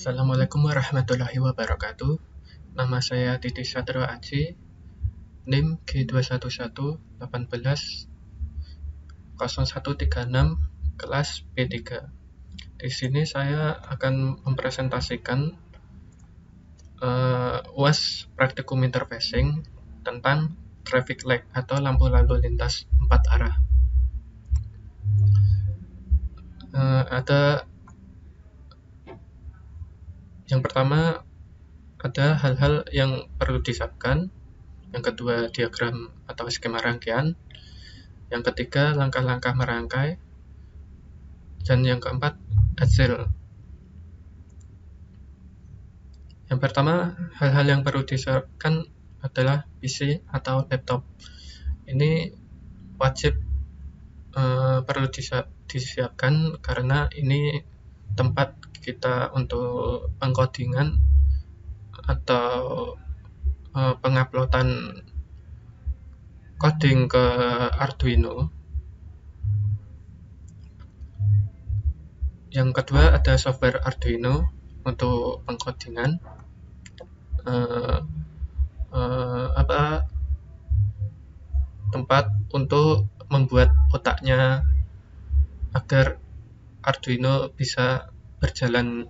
Assalamualaikum warahmatullahi wabarakatuh. Nama saya Titi Satrio Aji, NIM G2118110136, kelas B3. Di sini saya akan mempresentasikan UAS Praktikum Interfacing tentang traffic light atau lampu lalu lintas 4 arah. Yang pertama, ada hal-hal yang perlu disiapkan. Yang kedua, diagram atau skema rangkaian. Yang ketiga, langkah-langkah merangkai. Dan yang keempat, hasil. Yang pertama, hal-hal yang perlu disiapkan adalah PC atau laptop. Ini wajib perlu disiapkan karena ini tempat kita untuk pengkodingan atau penguploadan coding ke Arduino. Yang kedua, ada software Arduino untuk pengkodingan. Tempat untuk membuat otaknya agar Arduino bisa berjalan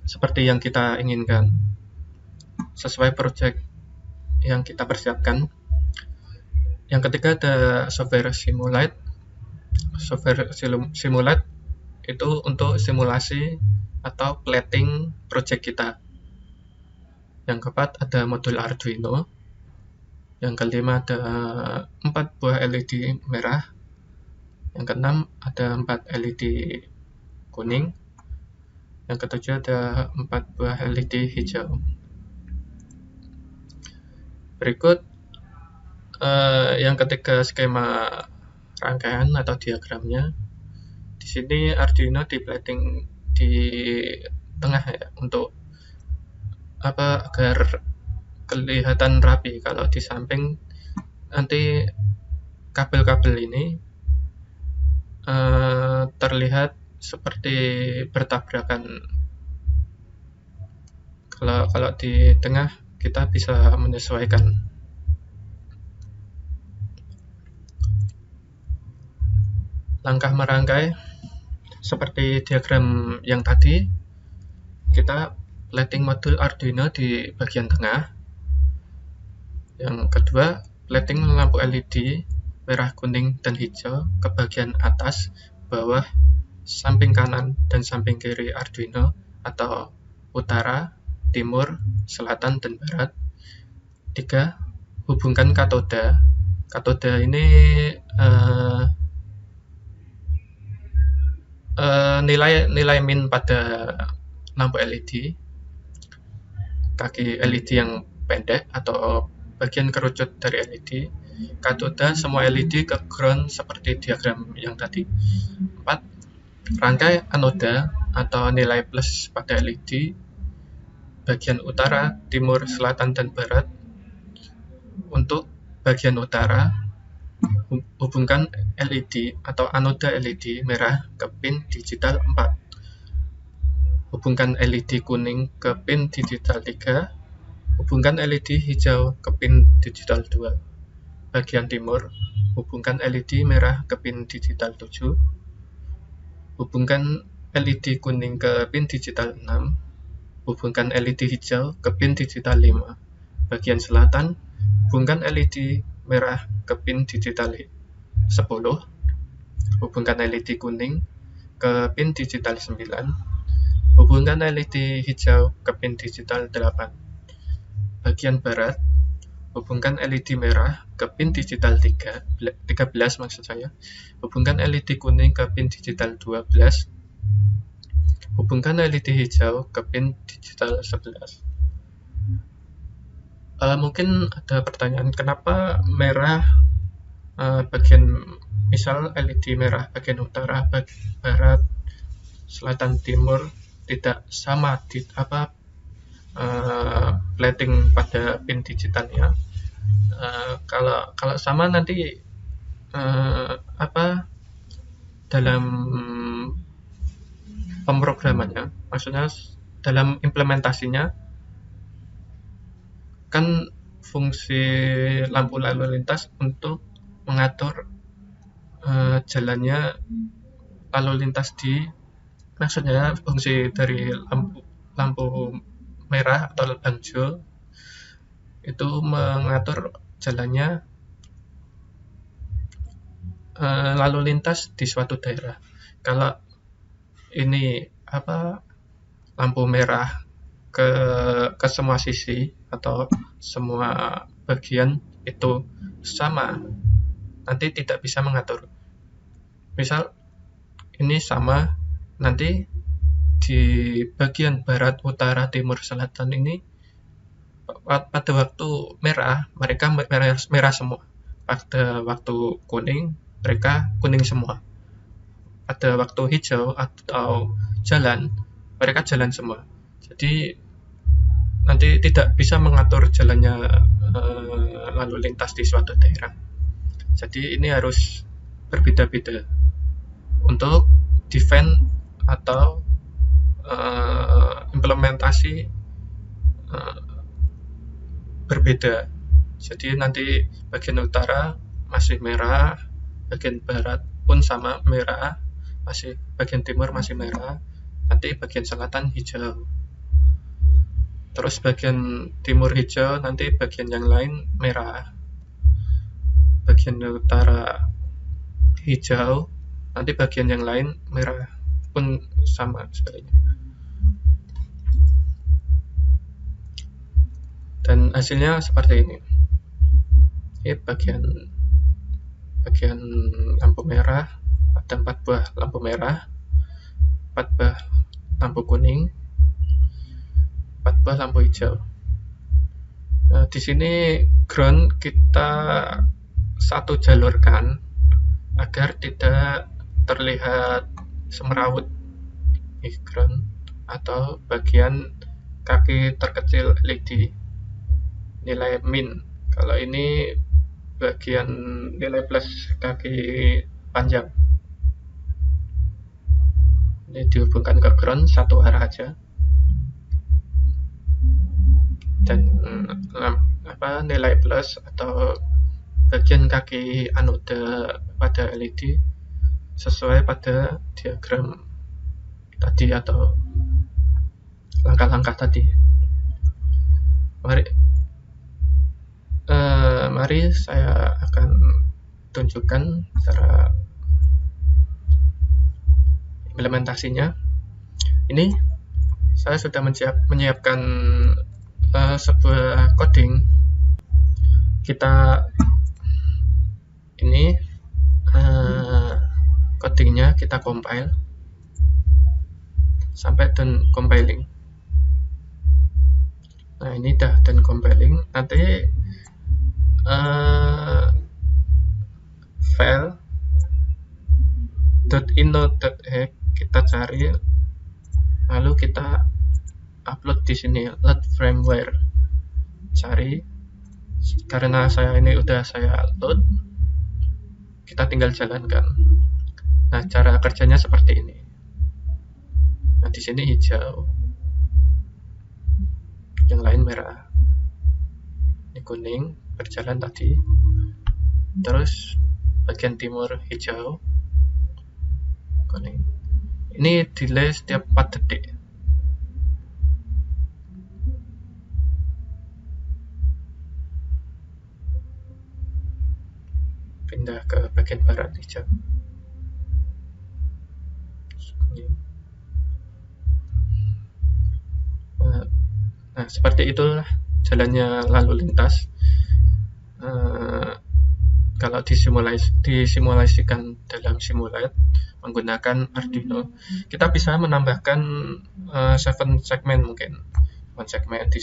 seperti yang kita inginkan sesuai project yang kita persiapkan. Yang ketiga, ada software Simulate. Software Simulate itu untuk simulasi atau plating project kita. Yang keempat, ada modul Arduino. Yang kelima, ada 4 buah LED merah. Yang keenam, ada 4 LED kuning. Yang ketujuh, ada 4 buah LED hijau. Berikut yang ketiga, skema rangkaian atau diagramnya. Di sini Arduino di plating di tengah ya, untuk agar kelihatan rapi. Kalau di samping nanti kabel-kabel ini terlihat seperti bertabrakan. Kalau di tengah kita bisa menyesuaikan. Langkah merangkai seperti diagram yang tadi, kita plating modul Arduino di bagian tengah. Yang kedua, plating lampu LED merah, kuning, dan hijau ke bagian atas, bawah, samping kanan, dan samping kiri Arduino atau utara, timur, selatan, dan barat. 3. Hubungkan katoda. Katoda ini nilai min pada lampu LED, kaki LED yang pendek atau bagian kerucut dari LED. Katoda semua LED ke ground seperti diagram yang tadi. 4. Rangkai anoda atau nilai plus pada LED bagian utara, timur, selatan, dan barat. Untuk bagian utara, hubungkan LED atau anoda LED merah ke pin digital 4. Hubungkan LED kuning ke pin digital 3. Hubungkan LED hijau ke pin digital 2. Bagian timur, hubungkan LED merah ke pin digital 7. Hubungkan LED kuning ke pin digital 6. Hubungkan LED hijau ke pin digital 5. Bagian selatan, hubungkan LED merah ke pin digital 10. Hubungkan LED kuning ke pin digital 9. Hubungkan LED hijau ke pin digital 8. Bagian barat, hubungkan LED merah ke pin digital 13 maksud saya. Hubungkan LED kuning ke pin digital 12. Hubungkan LED hijau ke pin digital 11. Mungkin ada pertanyaan, kenapa merah bagian, misal LED merah bagian utara, barat, selatan, timur tidak sama di plating pada pin digitalnya. Kalau sama nanti dalam pemrogramannya, maksudnya dalam implementasinya kan fungsi lampu lalu lintas untuk mengatur jalannya lalu lintas maksudnya fungsi dari lampu merah atau hijau itu mengatur jalannya lalu lintas di suatu daerah. Kalau ini lampu merah ke semua sisi atau semua bagian itu sama, nanti tidak bisa mengatur. Misal ini sama, nanti di bagian barat, utara, timur, selatan ini pada waktu merah mereka merah semua, pada waktu kuning mereka kuning semua, pada waktu hijau atau jalan mereka jalan semua. Jadi nanti tidak bisa mengatur jalannya lalu lintas di suatu daerah. Jadi ini harus berbeda-beda untuk defend atau implementasi berbeda. Jadi nanti bagian utara masih merah, bagian barat pun sama merah, masih bagian timur masih merah, nanti bagian selatan hijau. Terus bagian timur hijau, nanti bagian yang lain merah. Bagian utara hijau, nanti bagian yang lain merah pun sama sebaliknya. Dan hasilnya seperti ini. Ini bagian lampu merah, ada 4 buah lampu merah, 4 buah lampu kuning, 4 buah lampu hijau. Nah, di sini ground kita satu jalurkan agar tidak terlihat semrawut ground atau bagian kaki terkecil LED nilai min. Kalau ini bagian nilai plus kaki panjang. Ini dihubungkan ke ground satu arah aja. Dan nilai plus atau bagian kaki anoda pada LED sesuai pada diagram tadi atau langkah-langkah tadi. Mari saya akan tunjukkan cara implementasinya. Ini saya sudah menyiapkan sebuah coding. Kita ini codingnya kita compile sampai done compiling. Nah, ini dah done compiling. Nanti file .inode.exe kita cari, lalu kita upload di sini. Load firmware, cari. Karena ini udah saya load, kita tinggal jalankan. Nah, cara kerjanya seperti ini. Nah, di sini hijau, yang lain merah, ini kuning berjalan tadi. Terus bagian timur hijau, kuning. Ini delay setiap 4 detik. Pindah ke bagian barat hijau. Nah, seperti itulah jalannya lalu lintas. Kalau disimulasikan dalam Simulate menggunakan Arduino, kita bisa menambahkan 7 segmen mungkin. 1 segmen di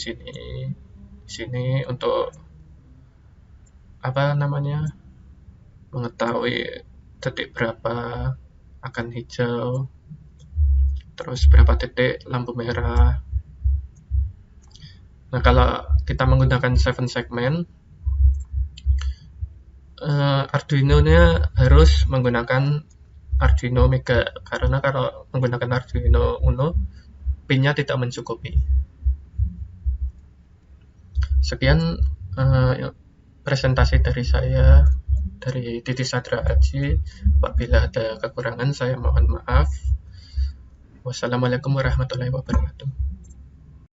sini untuk mengetahui detik berapa akan hijau, terus berapa detik lampu merah. Nah, kalau kita menggunakan 7 segmen, Arduino-nya harus menggunakan Arduino Mega, karena kalau menggunakan Arduino Uno pinnya tidak mencukupi. Sekian presentasi dari saya, dari Titi Sadra Aji. Apabila ada kekurangan saya mohon maaf. Wassalamualaikum warahmatullahi wabarakatuh.